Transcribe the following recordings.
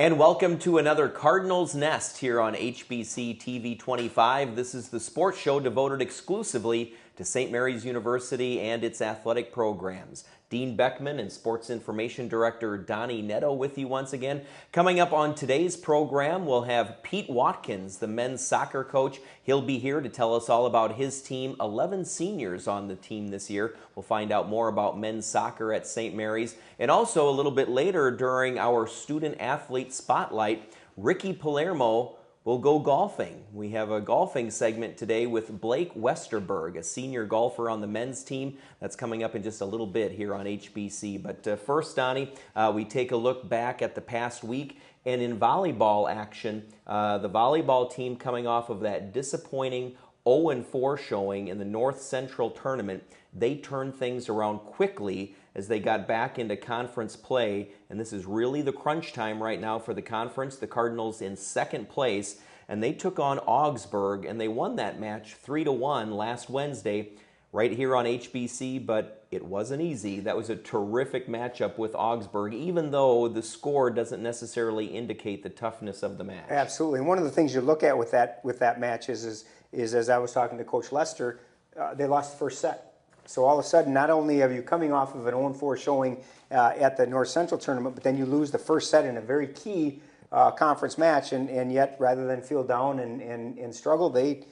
And welcome to another Cardinals Nest here on HBC TV 25. This is the sports show devoted exclusively to St. Mary's University and its athletic programs. Dean Beckman and Sports Information Director Donnie Netto with you once again. Coming up on today's program, we'll have Pete Watkins, the men's soccer coach. He'll be here to tell us all about his team. 11 seniors on the team this year. We'll find out more about men's soccer at St. Mary's. And also a little bit later during our student athlete spotlight, Ricky Palermo will go golfing. We have a golfing segment today with Blake Westerberg, a senior golfer on the men's team. That's coming up in just a little bit here on HBC. But first, Donnie, we take a look back at the past week. And in volleyball action, the volleyball team coming off of that disappointing 0-4 showing in the North Central tournament, they turned things around quickly as they got back into conference play, and this is really the crunch time right now for the conference. The Cardinals in second place, and they took on Augsburg, and they won that match 3-1 last Wednesday right here on HBC, but it wasn't easy. That was a terrific matchup with Augsburg, even though the score doesn't necessarily indicate the toughness of the match. Absolutely, and one of the things you look at with that match is as I was talking to Coach Lester, they lost the first set. So all of a sudden, not only are you coming off of an 0-4 showing at the North Central tournament, but then you lose the first set in a very key conference match, and yet rather than feel down and struggle, they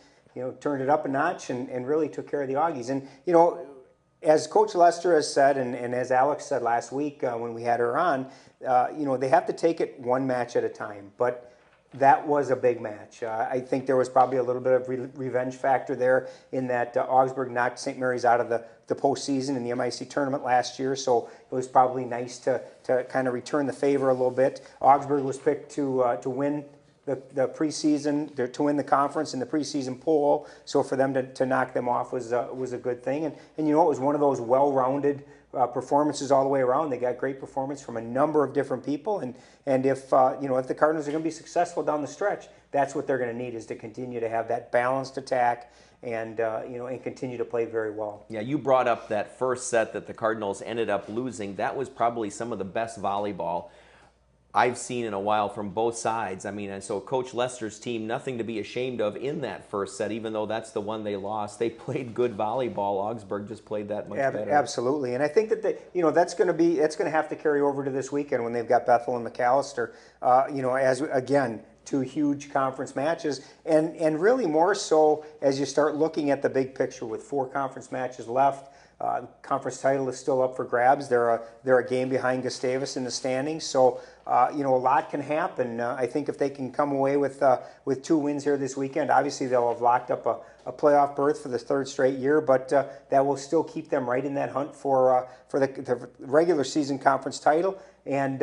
turned it up a notch and really took care of the Augies. And as Coach Lester has said, and as Alex said last week when we had her on, they have to take it one match at a time. But that was a big match. I think there was probably a little bit of revenge factor there in that Augsburg knocked St. Mary's out of the postseason in the MIC tournament last year, so it was probably nice to kind of return the favor a little bit. Augsburg was picked to win the preseason, to win the conference in the preseason poll, so for them to knock them off was a good thing. And it was one of those well-rounded performances all the way around. They got great performance from a number of different people, and if the Cardinals are going to be successful down the stretch, that's what they're going to need, is to continue to have that balanced attack and and continue to play very well. Yeah, you brought up that first set that the Cardinals ended up losing. That was probably some of the best volleyball I've seen in a while from both sides. I mean, and so Coach Lester's team, nothing to be ashamed of in that first set, even though that's the one they lost. They played good volleyball. Augsburg just played that much better. Absolutely, and I think that that's going to have to carry over to this weekend when they've got Bethel and McAllister. As again, two huge conference matches, and really more so as you start looking at the big picture with 4 conference matches left. Conference title is still up for grabs. They're a game behind Gustavus in the standings, so a lot can happen. I think if they can come away with 2 wins here this weekend, obviously they'll have locked up a playoff berth for the 3rd straight year, but that will still keep them right in that hunt for the regular season conference title. And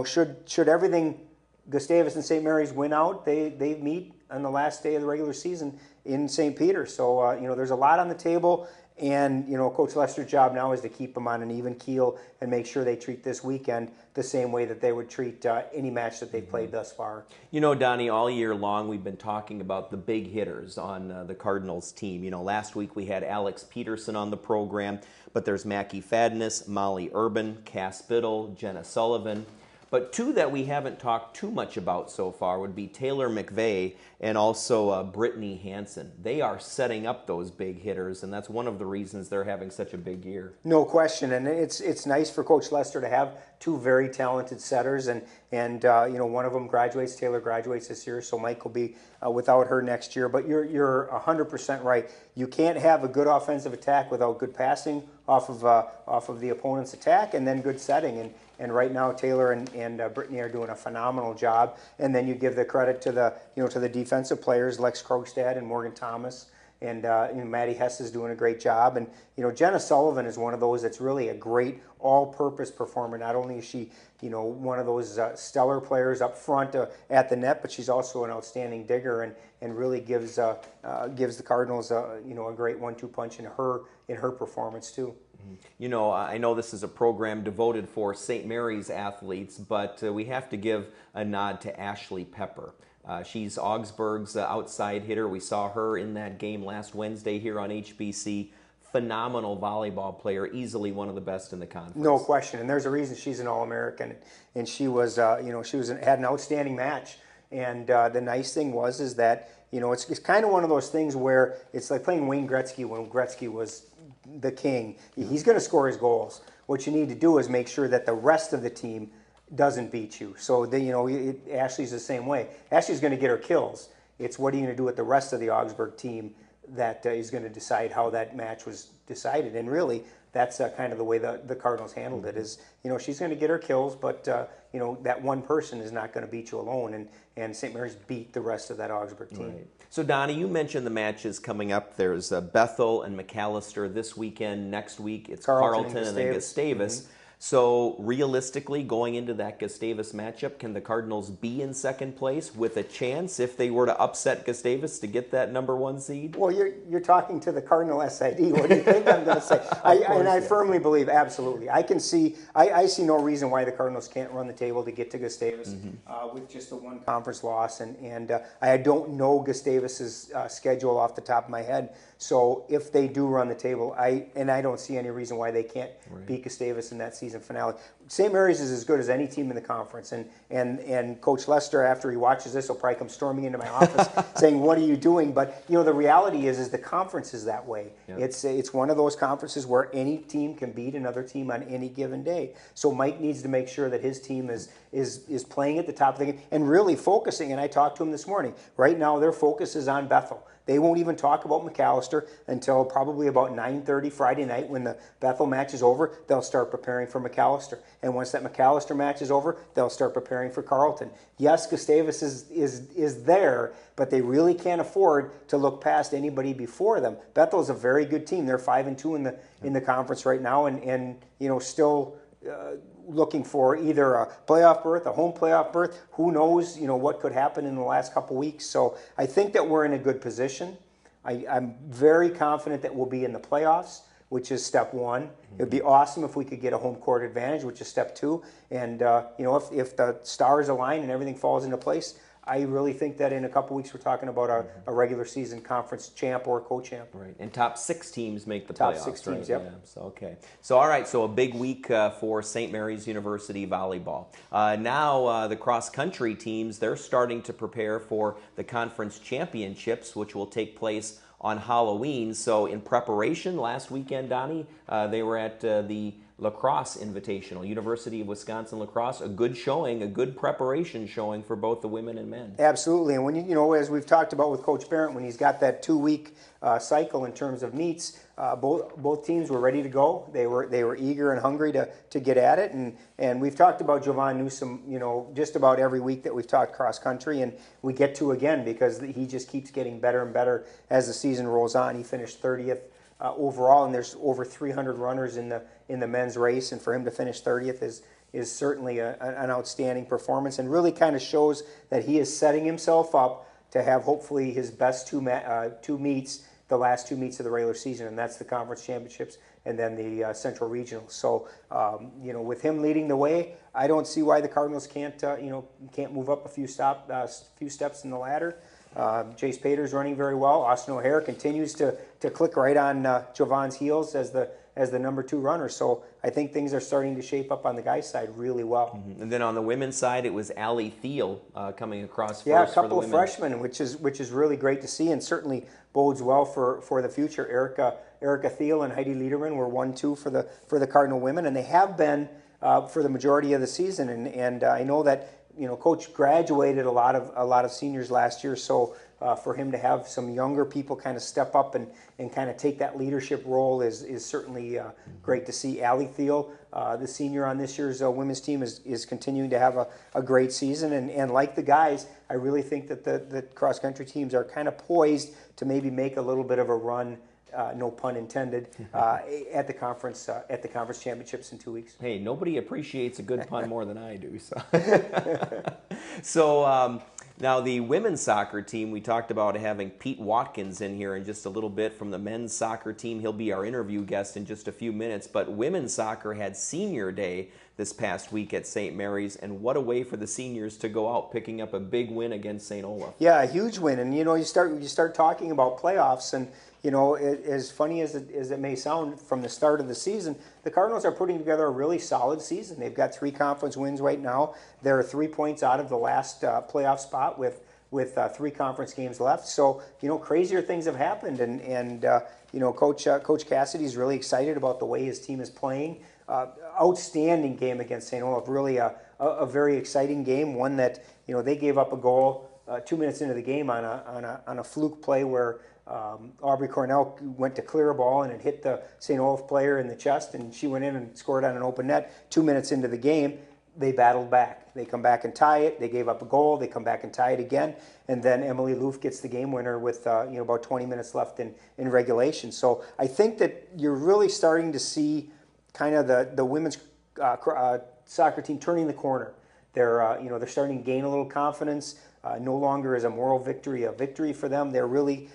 should everything Gustavus and St. Mary's win out, they meet on the last day of the regular season in St. Peter. So there's a lot on the table. And, Coach Lester's job now is to keep them on an even keel and make sure they treat this weekend the same way that they would treat any match that they've played thus far. Donnie, all year long we've been talking about the big hitters on the Cardinals team. Last week we had Alex Peterson on the program, but there's Mackie Fadness, Molly Urban, Cass Biddle, Jenna Sullivan. But 2 that we haven't talked too much about so far would be Taylor McVeigh and also Brittany Hansen. They are setting up those big hitters, and that's one of the reasons they're having such a big year. No question, and it's nice for Coach Lester to have 2 very talented setters, and one of them graduates. Taylor graduates this year, so Mike will be without her next year. But you're 100% right. You can't have a good offensive attack without good passing off of the opponent's attack, and then good setting. And right now, Taylor and Brittany are doing a phenomenal job. And then you give the credit to the defensive players, Lex Krogstad and Morgan Thomas, and Maddie Hess is doing a great job. And Jenna Sullivan is one of those that's really a great all-purpose performer. Not only is she one of those stellar players up front at the net, but she's also an outstanding digger and really gives the Cardinals a great 1-2 punch in her performance too. I know this is a program devoted for St. Mary's athletes, but we have to give a nod to Ashley Pepper. She's Augsburg's outside hitter. We saw her in that game last Wednesday here on HBC. phenomenal volleyball player, easily one of the best in the conference. No question, and there's a reason she's an All-American, and she was, had an outstanding match. And the nice thing is that it's kind of one of those things where it's like playing Wayne Gretzky when Gretzky was the king. He's going to score his goals. What you need to do is make sure that the rest of the team doesn't beat you. So Ashley's the same way. Ashley's going to get her kills. It's what are you going to do with the rest of the Augsburg team that is going to decide how that match was decided. And really, that's kind of the way the Cardinals handled it. Is she's going to get her kills, but that one person is not going to beat you alone. And St. Mary's beat the rest of that Augsburg team. Right. So Donnie, you mentioned the matches coming up. There's Bethel and McAllister this weekend. Next week it's Carleton and then Gustavus. Mm-hmm. So realistically, going into that Gustavus matchup, can the Cardinals be in second place with a chance if they were to upset Gustavus to get that #1 seed? Well, you're talking to the Cardinal SID. What do you think I'm going to say? I firmly believe, absolutely. I see no reason why the Cardinals can't run the table to get to Gustavus with just a one conference loss. And I don't know Gustavus's schedule off the top of my head. So if they do run the table, I don't see any reason why they can't beat Gustavus in that season finale. St. Mary's is as good as any team in the conference, and Coach Lester, after he watches this, will probably come storming into my office saying, "What are you doing?" But the reality is the conference is that way. Yeah. It's one of those conferences where any team can beat another team on any given day. So Mike needs to make sure that his team is playing at the top of the game and really focusing. And I talked to him this morning. Right now, their focus is on Bethel. They won't even talk about McAllister until probably about 9:30 Friday night when the Bethel match is over. They'll start preparing for McAllister. And once that McAllister match is over, they'll start preparing for Carleton. Yes, Gustavus is there, but they really can't afford to look past anybody before them. Bethel's a very good team. They're 5-2 in the conference right now, and still looking for either a playoff berth, a home playoff berth. Who knows, what could happen in the last couple weeks. So I think that we're in a good position. I'm very confident that we'll be in the playoffs, which is step one. Mm-hmm. It would be awesome if we could get a home court advantage, which is step two. And, if the stars align and everything falls into place, I really think that in a couple weeks we're talking about a regular season conference champ or co-champ. Right, and top 6 teams make the playoffs. Top 6 teams, right? yep. Yeah. So okay. So all right. So a big week for St. Mary's University volleyball. Now the cross country teams, they're starting to prepare for the conference championships, which will take place on Halloween. So in preparation, last weekend, Donnie, they were at the Lacrosse Invitational, University of Wisconsin Lacrosse, a good showing, a good preparation showing for both the women and men. Absolutely, and when as we've talked about with Coach Barrett, when he's got that 2-week cycle in terms of meets, both teams were ready to go. They were eager and hungry to get at it, and we've talked about Jovan Newsom, just about every week that we've talked cross country, and we get to again because he just keeps getting better and better as the season rolls on. He finished 30th. Overall, and there's over 300 runners in the men's race, and for him to finish 30th is certainly an outstanding performance, and really kind of shows that he is setting himself up to have hopefully his best two meets, the last 2 meets of the regular season, and that's the conference championships and then the Central Regional. So with him leading the way, I don't see why the Cardinals can't move up a few steps in the ladder. Jace Pater's running very well. Austin O'Hare continues to click right on Jovan's heels as the #2 runner. So I think things are starting to shape up on the guys' side really well. Mm-hmm. And then on the women's side, it was Allie Thiel coming across first. Yeah, a couple of freshmen, which is really great to see, and certainly bodes well for the future. Erica Thiel and Heidi Liederman were 1-2 for the Cardinal women, and they have been for the majority of the season. And I know that Coach graduated a lot of seniors last year, so for him to have some younger people kind of step up and kind of take that leadership role is certainly great to see. Allie Thiel, the senior on this year's women's team, is continuing to have a great season, and like the guys, I really think that the cross-country teams are kind of poised to maybe make a little bit of a run, no pun intended, at the conference championships in 2 weeks. Hey, nobody appreciates a good pun more than I do. So, now the women's soccer team, we talked about having Pete Watkins in here in just a little bit from the men's soccer team. He'll be our interview guest in just a few minutes. But women's soccer had senior day this past week at St. Mary's, and what a way for the seniors to go out picking up a big win against St. Olaf. Yeah, a huge win, and you start talking about playoffs, and as funny as it may sound from the start of the season, the Cardinals are putting together a really solid season. They've got 3 conference wins right now. They're 3 points out of the last playoff spot with 3 conference games left. So, crazier things have happened, and Coach Cassidy's really excited about the way his team is playing. Outstanding game against St. Olaf, really a very exciting game, one that, they gave up a goal 2 minutes into the game on a fluke play where Aubrey Cornell went to clear a ball and it hit the St. Olaf player in the chest, and she went in and scored on an open net. 2 minutes into the game, they battled back. They come back and tie it. They gave up a goal. They come back and tie it again. And then Emily Loof gets the game winner with about 20 minutes left in regulation. So I think that you're really starting to see kind of the women's soccer team turning the corner. They're starting to gain a little confidence. No longer is a moral victory a victory for them. They're really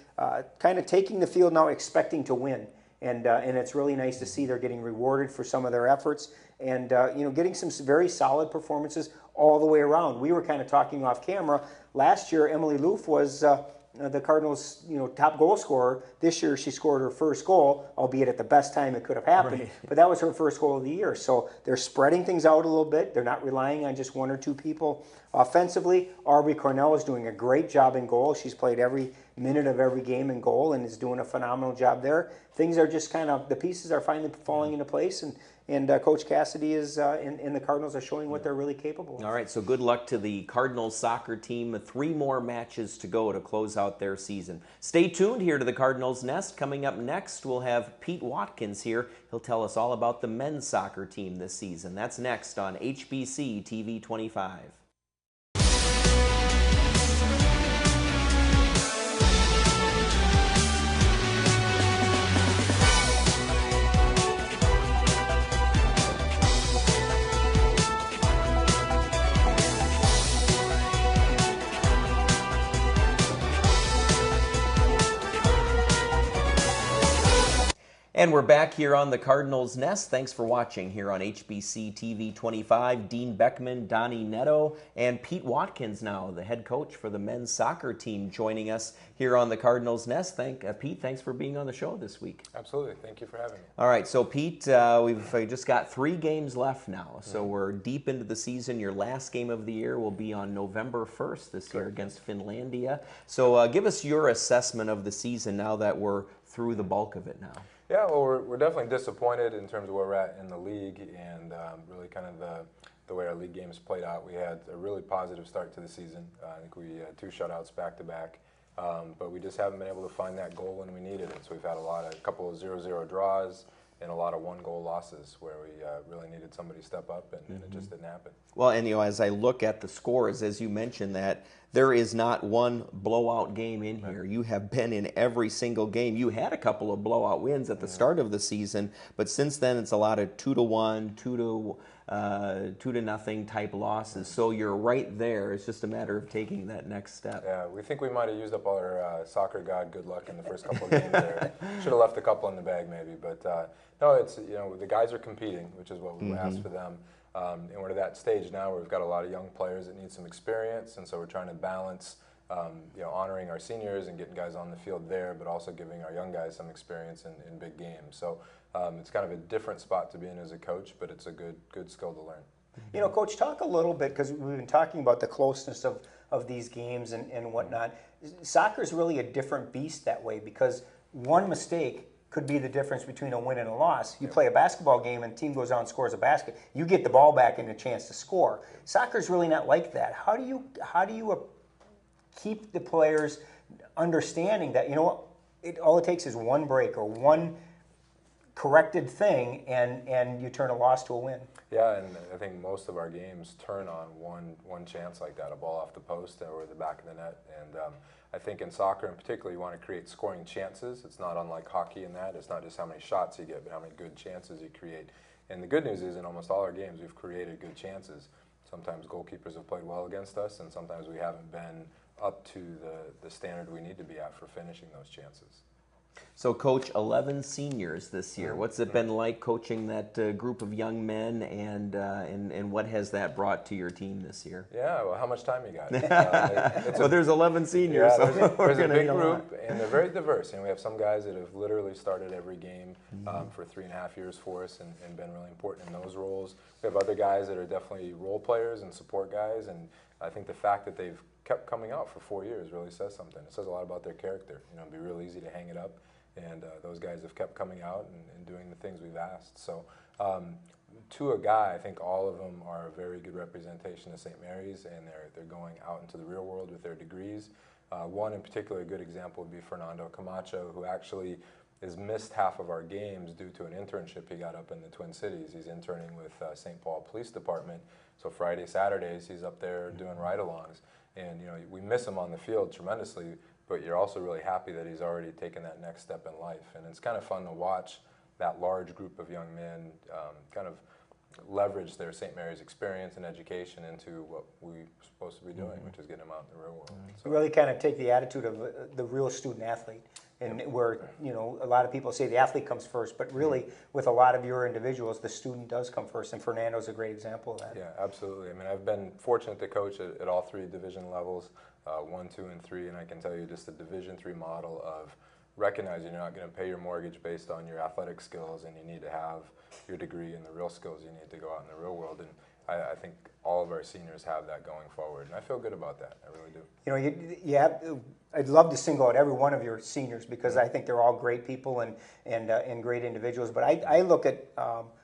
kind of taking the field now, expecting to win. And it's really nice to see they're getting rewarded for some of their efforts, and getting some very solid performances all the way around. We were kind of talking off camera. Last year, Emily Loof was the Cardinals' top goal scorer. This year, she scored her first goal, albeit at the best time it could have happened. Right. But that was her first goal of the year. So they're spreading things out a little bit. They're not relying on just 1 or 2 people. Offensively, Aubrey Cornell is doing a great job in goal. She's played every minute of every game in goal and is doing a phenomenal job there. Things are just the pieces are finally falling into place, and Coach Cassidy is and the Cardinals are showing what they're really capable of. All right, so good luck to the Cardinals soccer team. 3 more matches to go to close out their season. Stay tuned here to the Cardinals Nest. Coming up next, we'll have Pete Watkins here. He'll tell us all about the men's soccer team this season. That's next on HBC TV 25. And we're back here on the Cardinals Nest. Thanks for watching here on HBC TV 25. Dean Beckman, Donnie Netto, and Pete Watkins now, the head coach for the men's soccer team, joining us here on the Cardinals Nest. Pete, thanks for being on the show this week. Absolutely. Thank you for having me. All right, so Pete, we've just got 3 games left now. So we're deep into the season. Your last game of the year will be on November 1st this year against Finlandia. So give us your assessment of the season now that we're through the bulk of it now. Yeah, well, we're definitely disappointed in terms of where we're at in the league, and really kind of the way our league games played out. We had a really positive start to the season. I think we had 2 shutouts back to back, but we just haven't been able to find that goal when we needed it. So we've had a couple of 0-0 draws and a lot of 1-goal losses where we really needed somebody to step up, and it just didn't happen. Well, and as I look at the scores, as you mentioned, that there is not one blowout game in here. You have been in every single game. You had a couple of blowout wins at the start of the season, but since then it's a lot of 2-1, 2-0 type losses. So you're right there. It's just a matter of taking that next step. Yeah, we think we might have used up all our soccer god good luck in the first couple of games there. Should have left a couple in the bag maybe, but no, it's the guys are competing, which is what we asked for them. And we're at that stage now where we've got a lot of young players that need some experience, and so we're trying to balance, honoring our seniors and getting guys on the field there, but also giving our young guys some experience in big games. So it's kind of a different spot to be in as a coach, but it's a good skill to learn. Coach, talk a little bit, because we've been talking about the closeness of these games and whatnot. Soccer is really a different beast that way, because one mistake could be the difference between a win and a loss. You play a basketball game and the team goes out and scores a basket. You get the ball back and a chance to score. Soccer's really not like that. How do you keep the players understanding that, all it takes is one break or one corrected thing and you turn a loss to a win? Yeah, and I think most of our games turn on one chance like that, a ball off the post or the back of the net. And I think in soccer in particular, you want to create scoring chances. It's not unlike hockey in that. It's not just how many shots you get, but how many good chances you create. And the good news is in almost all our games, we've created good chances. Sometimes goalkeepers have played well against us, and sometimes we haven't been up to the standard we need to be at for finishing those chances. So, Coach, 11 seniors this year. What's it been like coaching that group of young men, and what has that brought to your team this year? Yeah, well, how much time you got? Well, there's 11 seniors, Yeah, so there's we're a going to big need a lot. group, and they're very diverse. And we have some guys that have literally started every game for 3.5 years for us and been really important in those roles. We have other guys that are definitely role players and support guys, and I think the fact that they've kept coming out for 4 years really says something. It says a lot about their character. You know, it'd be real easy to hang it up, and those guys have kept coming out and doing the things we've asked. So to a guy, I think all of them are a very good representation of St. Mary's, and they're going out into the real world with their degrees. One in particular, a good example would be Fernando Camacho, who actually has missed half of our games due to an internship he got up in the Twin Cities. He's interning with St. Paul Police Department, so Friday, Saturdays, he's up there doing ride-alongs. And you know, we miss him on the field tremendously, but you're also really happy that he's already taken that next step in life. And it's kind of fun to watch that large group of young men kind of leverage their St. Mary's experience and education into what we're supposed to be doing, which is getting them out in the real world. So, You really kind of take the attitude of the real student athlete, and where, you know, a lot of people say the athlete comes first, but really with a lot of your individuals, the student does come first, and Fernando's a great example of that. yeah, absolutely. I mean, I've been fortunate to coach at all three division levels, 1, 2, and 3, and I can tell you just the Division 3 model of recognizing you're not going to pay your mortgage based on your athletic skills, and you need to have your degree and the real skills you need to go out in the real world. And I think all of our seniors have that going forward, and I feel good about that. I really do. You know, you have. I'd love to single out every one of your seniors because I think they're all great people and great individuals. But I look at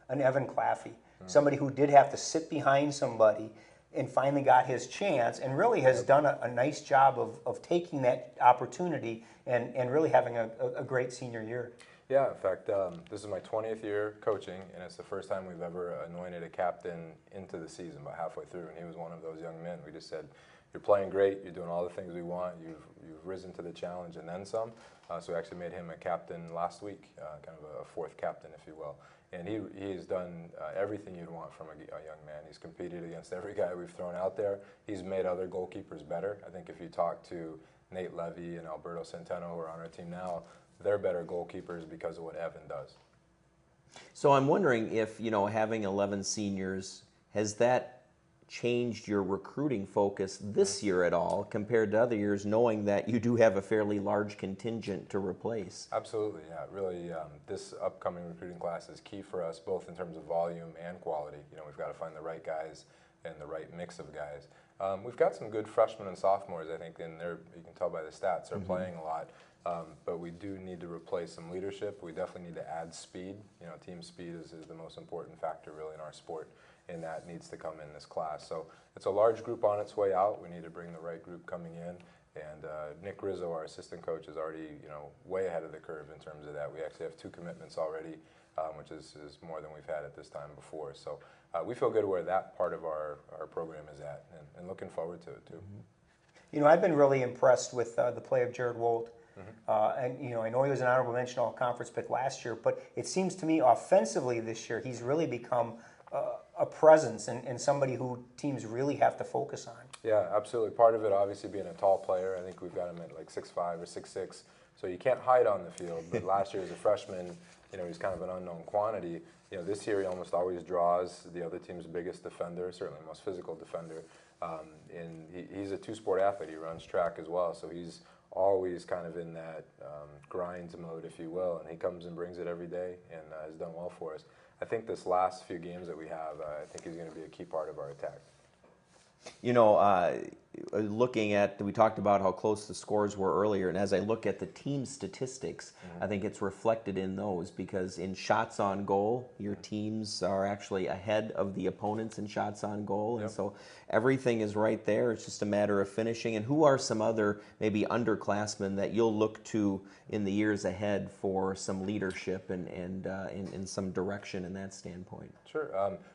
an Evan Claffey, somebody who did have to sit behind somebody and finally got his chance, and really has done a nice job of taking that opportunity and really having a great senior year. Yeah, in fact, this is my 20th year coaching, and it's the first time we've ever anointed a captain into the season, about halfway through, and he was one of those young men. We just said, you're playing great, you're doing all the things we want, you've risen to the challenge and then some. So we actually made him a captain last week, kind of a fourth captain, if you will. And he's done everything you'd want from a young man. He's competed against every guy we've thrown out there. He's made other goalkeepers better. I think if you talk to Nate Levy and Alberto Centeno, who are on our team now, they're better goalkeepers because of what Evan does. So I'm wondering if, you know, having 11 seniors, has that changed your recruiting focus this year at all compared to other years, knowing that you do have a fairly large contingent to replace? Absolutely, yeah. Really, this upcoming recruiting class is key for us, both in terms of volume and quality. You know, we've got to find the right guys and the right mix of guys. We've got some good freshmen and sophomores, I think, and you can tell by the stats, they're playing a lot. But we do need to replace some leadership. We definitely need to add speed. You know, team speed is the most important factor really in our sport, and that needs to come in this class. So it's a large group on its way out. We need to bring the right group coming in. And Nick Rizzo, our assistant coach, is already, you know, way ahead of the curve in terms of that. We actually have 2 commitments already, which is more than we've had at this time before. So we feel good where that part of our program is at, and looking forward to it too. You know, I've been really impressed with the play of Jared Wold. And, you know, I know he was an honorable mention all-conference pick last year, but it seems to me offensively this year he's really become a presence and somebody who teams really have to focus on. Yeah, absolutely. Part of it, obviously, being a tall player. I think we've got him at like 6'5" or 6'6", so you can't hide on the field. But last year as a freshman, you know, he's kind of an unknown quantity. You know, this year he almost always draws the other team's biggest defender, certainly most physical defender. And he's a two-sport athlete. He runs track as well, so he's always kind of in that grind mode, if you will, and he comes and brings it every day and has done well for us. I think this last few games that we have, I think he's going to be a key part of our attack. You know, looking at, we talked about how close the scores were earlier, and as I look at the team statistics, I think it's reflected in those, because in shots on goal, your teams are actually ahead of the opponents in shots on goal, and so everything is right there. It's just a matter of finishing. And who are some other maybe underclassmen that you'll look to in the years ahead for some leadership and some direction in that standpoint? Sure.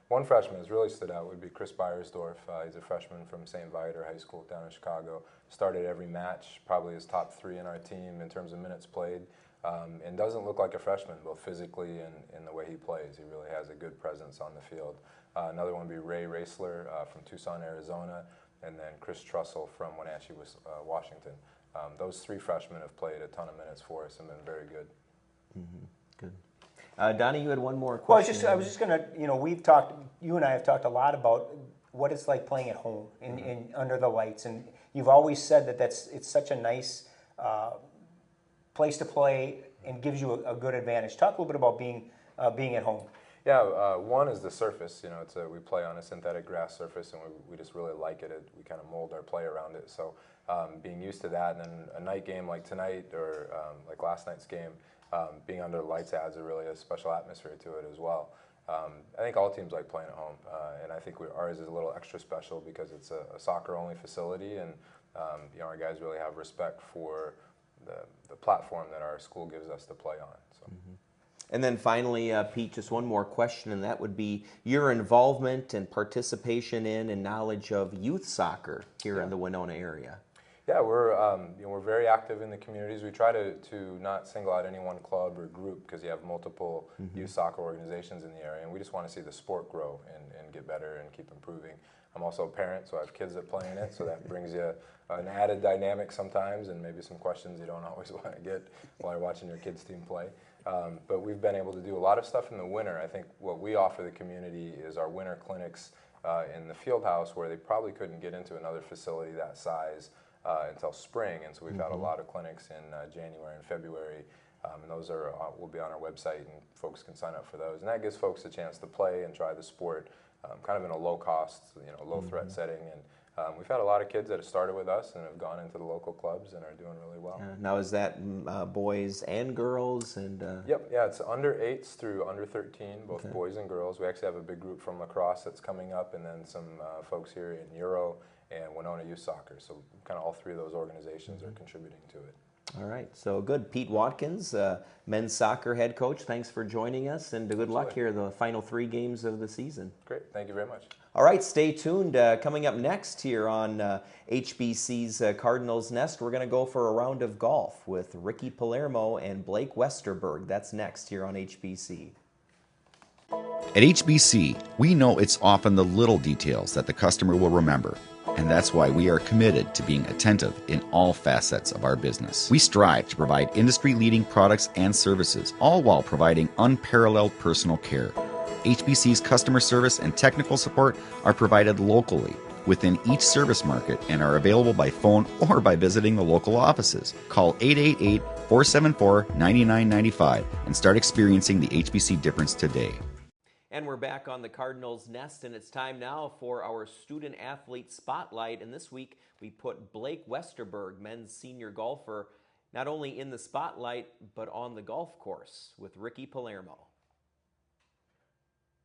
One freshman that's really stood out would be Chris Beiersdorf. He's a freshman from St. Viator High School down in Chicago. Started every match, probably his top 3 in our team in terms of minutes played, and doesn't look like a freshman, both physically and in the way he plays. He really has a good presence on the field. Another one would be Ray Raisler from Tucson, Arizona, and then Chris Trussell from Wenatchee, Washington. those 3 freshmen have played a ton of minutes for us and been very good. Good. Donnie, you had one more Well, question. I was just gonna, we've talked, you and I have talked a lot about what it's like playing at home in under the lights, and you've always said that it's such a nice place to play and gives you a good advantage. Talk a little bit about being at home. Yeah, one is the surface. We play on a synthetic grass surface, and we just really like it. We kind of mold our play around it. So being used to that, and then a night game like tonight or like last night's game, being under the lights adds a special atmosphere to it as well. I think all teams like playing at home, and I think ours is a little extra special because it's a soccer-only facility, and our guys really have respect for the platform that our school gives us to play on. So. And then finally, Pete, just one more question, and that would be your involvement and participation in and knowledge of youth soccer here in the Winona area. Yeah, we're very active in the communities. We try to not single out any one club or group because you have multiple youth soccer organizations in the area, and we just want to see the sport grow and get better and keep improving. I'm also a parent, so I have kids that play in it, so that brings you an added dynamic sometimes and maybe some questions you don't always want to get while you're watching your kids' team play. But we've been able to do a lot of stuff in the winter. I think what we offer the community is our winter clinics in the field house, where they probably couldn't get into another facility that size until spring, and so we've had a lot of clinics in January and February, and those will be on our website, and folks can sign up for those. And that gives folks a chance to play and try the sport, kind of in a low-cost, low-threat setting. And we've had a lot of kids that have started with us and have gone into the local clubs and are doing really well. Now, is that boys and girls? And Yep, yeah, it's under 8s through under 13, both boys and girls. We actually have a big group from lacrosse that's coming up, and then some folks here in Euro and Winona Youth Soccer. So kind of all 3 of those organizations are contributing to it. All right, so good. Pete Watkins, men's soccer head coach, thanks for joining us, and good luck here the final 3 games of the season. Great, thank you very much. All right, stay tuned. Coming up next here on HBC's Cardinals Nest, we're going to go for a round of golf with Ricky Palermo and Blake Westerberg. That's next here on HBC. At HBC, we know it's often the little details that the customer will remember, and that's why we are committed to being attentive in all facets of our business. We strive to provide industry-leading products and services, all while providing unparalleled personal care. HBC's customer service and technical support are provided locally within each service market and are available by phone or by visiting the local offices. Call 888-474-9995 and start experiencing the HBC difference today. And we're back on the Cardinals Nest, and it's time now for our Student Athlete Spotlight. And this week, we put Blake Westerberg, men's senior golfer, not only in the spotlight, but on the golf course with Ricky Palermo.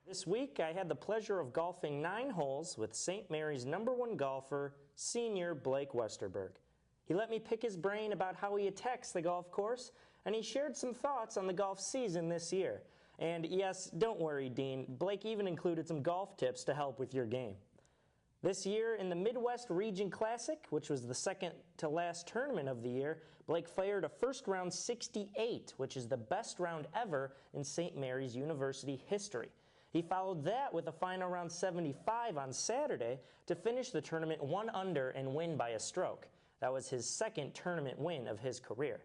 This week, I had the pleasure of golfing 9 holes with St. Mary's #1 golfer, senior Blake Westerberg. He let me pick his brain about how he attacks the golf course, and he shared some thoughts on the golf season this year. And yes, don't worry, Dean, Blake even included some golf tips to help with your game. This year in the Midwest Region Classic, which was the second to last tournament of the year, Blake fired a first round 68, which is the best round ever in St. Mary's University history. He followed that with a final round 75 on Saturday to finish the tournament 1 under and win by a stroke. That was his second tournament win of his career.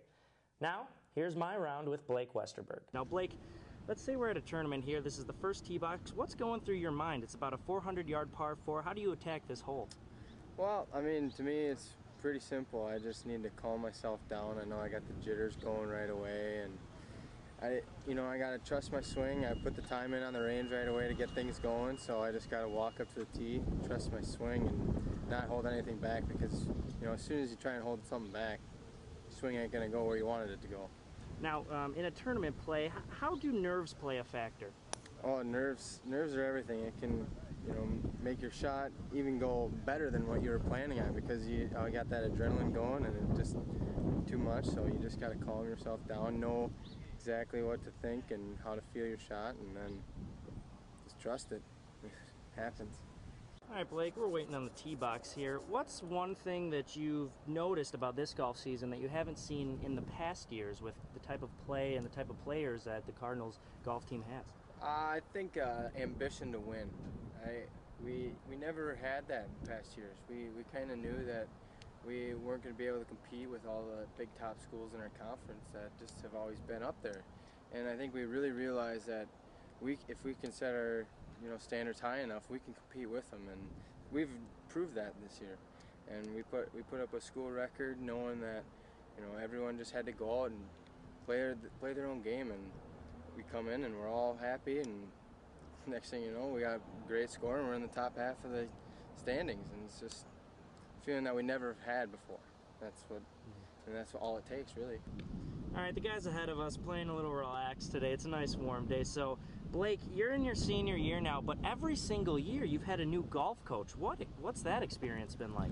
Now, here's my round with Blake Westerberg. Now, Blake, let's say we're at a tournament here. This is the first tee box. What's going through your mind? It's about a 400-yard par 4. How do you attack this hole? Well, I mean, to me, it's pretty simple. I just need to calm myself down. I know I got the jitters going right away, and I got to trust my swing. I put the time in on the range right away to get things going, so I just got to walk up to the tee, trust my swing, and not hold anything back because, as soon as you try and hold something back, swing ain't going to go where you wanted it to go. Now, in a tournament play, how do nerves play a factor? Oh, nerves are everything. It can, make your shot even go better than what you were planning on because you got that adrenaline going and it just too much. So you just got to calm yourself down, know exactly what to think and how to feel your shot, and then just trust it. It happens. All right, Blake, we're waiting on the tee box here. What's one thing that you've noticed about this golf season that you haven't seen in the past years with the type of play and the type of players that the Cardinals golf team has? I think ambition to win. We never had that in past years. We kind of knew that we weren't going to be able to compete with all the big top schools in our conference that just have always been up there. And I think we really realized that if we can set our standards high enough, we can compete with them, and we've proved that this year. And we put up a school record, knowing that everyone just had to go out and play their own game, and we come in and we're all happy, and next thing you know, we got a great score and we're in the top half of the standings, and it's just a feeling that we never had before. That's all it takes, really. All right, the guys ahead of us playing a little relaxed today. It's a nice warm day. So, Blake, you're in your senior year now, but every single year you've had a new golf coach. What's that experience been like?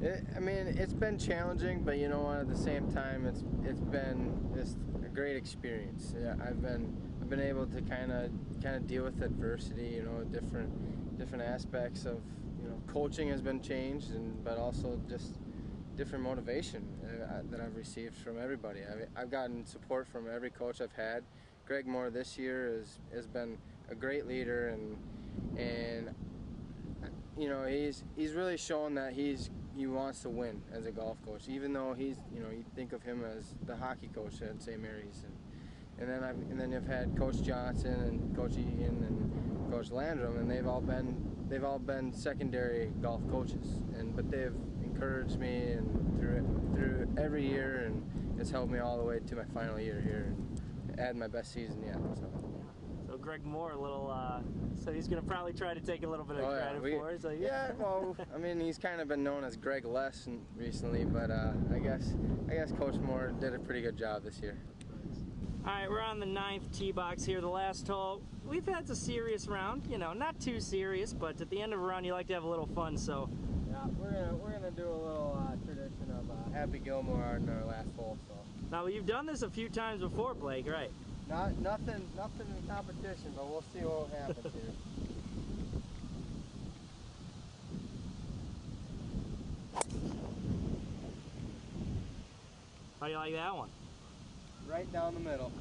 It's been challenging, but at the same time, it's been just a great experience. Yeah, I've been able to kind of deal with adversity. Different aspects of coaching has been changed, but also just different motivation that I've received from everybody. I've gotten support from every coach I've had. Greg Moore this year has been a great leader, and he's really shown that he wants to win as a golf coach, even though he's you think of him as the hockey coach at St. Mary's, and then you've had Coach Johnson and Coach Egan and Coach Landrum, and they've all been secondary golf coaches, but they've encouraged me and through every year, and it's helped me all the way to my final year here and had my best season yet. So Greg Moore, so he's going to probably try to take a little bit of credit for it. So well, he's kind of been known as Greg Less recently, but I guess Coach Moore did a pretty good job this year. All right, we're on the 9th tee box here, the last hole. We've had a serious round, not too serious, but at the end of a round you like to have a little fun, so. Yeah, we're gonna do a little tradition of Happy Gilmore in our last hole. So. Now you've done this a few times before, Blake, right? Nothing in competition, but we'll see what happens here. How do you like that one? Right down the middle.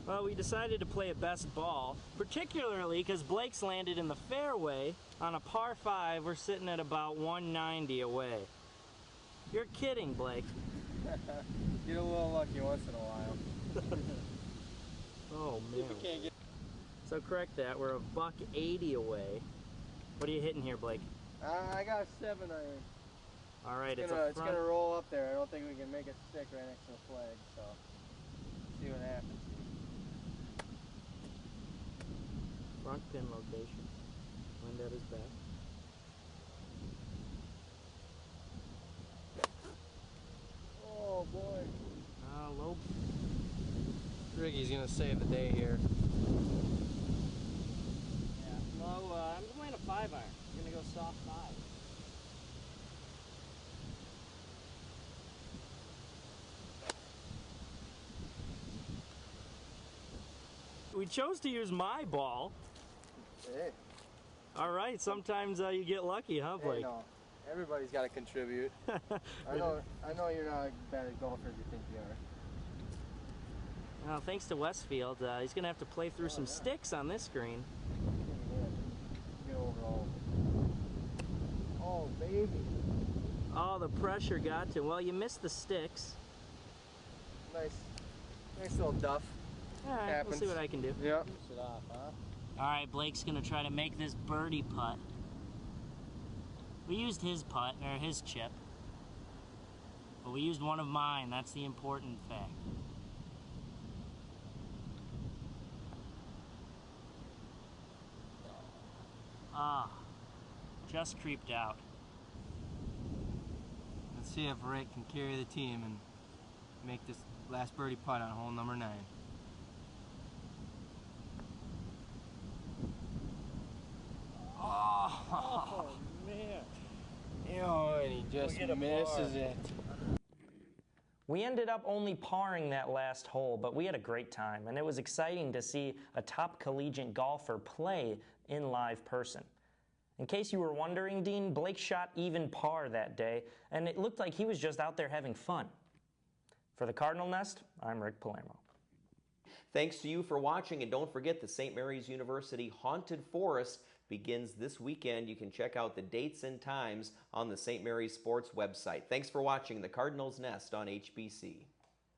Well, we decided to play a best ball, particularly because Blake's landed in the fairway on a par 5. We're sitting at about 190 away. You're kidding, Blake. Get a little lucky once in a while. Oh, man. So correct that. We're $180 away. What are you hitting here, Blake? I got a 7 iron. All right, it's gonna roll up there. I don't think we can make it stick right next to the flag, so see what happens. Front pin location. Wind at his back. Oh boy. Low. Ricky's gonna save the day here. Yeah, low. I'm going to 5 iron. I'm gonna go soft 5. We chose to use my ball. Hey. All right, sometimes you get lucky, huh, Blake? Hey, no. Everybody's got to contribute. I know you're not as bad a golfer as you think you are. Well, thanks to Westfield, he's going to have to play through some sticks on this green. Get overall. Oh, baby. Oh, the pressure got to him. Well, you missed the sticks. Nice little duff. All right, Happens. We'll see what I can do. Yep. Finish it off, huh? All right, Blake's going to try to make this birdie putt. We used his putt, or his chip. But we used one of mine. That's the important fact. Just creeped out. Let's see if Rick can carry the team and make this last birdie putt on hole number 9. Oh man. And he just misses it. We ended up only parring that last hole, but we had a great time, and it was exciting to see a top collegiate golfer play in live person. In case you were wondering, Dean, Blake shot even par that day, and it looked like he was just out there having fun. For the Cardinal Nest, I'm Rick Palermo. Thanks to you for watching, and don't forget the St. Mary's University Haunted Forest begins this weekend. You can check out the dates and times on the St. Mary's Sports website. Thanks for watching the Cardinals Nest on HBC.